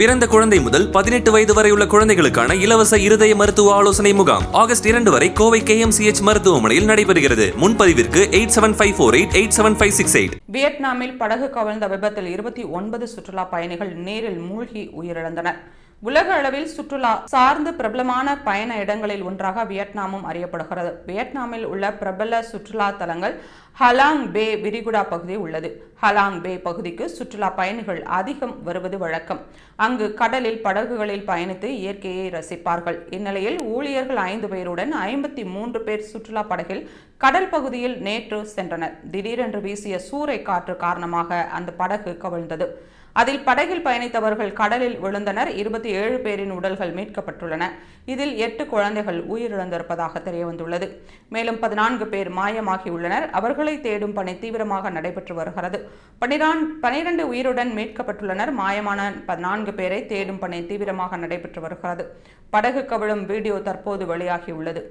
பிறந்த குழந்தை முதல் 18 வயது வரை உள்ள குழந்தைகளுக்கான இலவச இருதய மருத்துவ ஆலோசனை முகாம் ஆகஸ்ட் 2 வரை கோவை KMCH மருத்துவமனையில் நடைபெறுகிறது. முன்பதிவிற்கு 8754887568. வியட்நாமில் படகு கவிழ்ந்த விபத்தில் 29 சுற்றுலா பயணிகள் நீரில் மூழ்கி உயிரிழந்தனர். உலக அளவில் சுற்றுலா சார்ந்து பிரபலமான பயண இடங்களில் ஒன்றாக வியட்நாமும் அறியப்படுகிறது. வியட்நாமில் உள்ள பிரபல சுற்றுலா தலங்கள் ஹலாங் பே விரிகுடா பகுதி உள்ளது. ஹலாங் பே பகுதிக்கு சுற்றுலா பயணிகள் அதிகம் வருவது வழக்கம். அங்கு கடலில் படகுகளில் பயணித்து இயற்கையை ரசிப்பார்கள். இந்நிலையில் ஊழியர்கள் 5 பேருடன் 53 பேர் சுற்றுலா படகில் கடல் பகுதியில் நேற்று சென்றனர். திடீரென்று வீசிய சூறை காற்று காரணமாக அந்த படகு கவிழ்ந்தது. அதில் படகில் பயணித்தவர்கள் கடலில் விழுந்தனர். 27 பேரின் உடல்கள் மீட்கப்பட்டுள்ளன. இதில் 8 குழந்தைகள் உயிரிழந்திருப்பதாக தெரியவந்துள்ளது. மேலும் 14 பேர் மாயமாகியுள்ளனர். அவர்களை தேடும் பணி தீவிரமாக நடைபெற்று வருகிறது. 12 உயிருடன் மீட்கப்பட்டுள்ளனர். மாயமான 14 பேரை தேடும் பணி தீவிரமாக நடைபெற்று வருகிறது. படகு கவிழும் வீடியோ தற்போது வெளியாகியுள்ளது.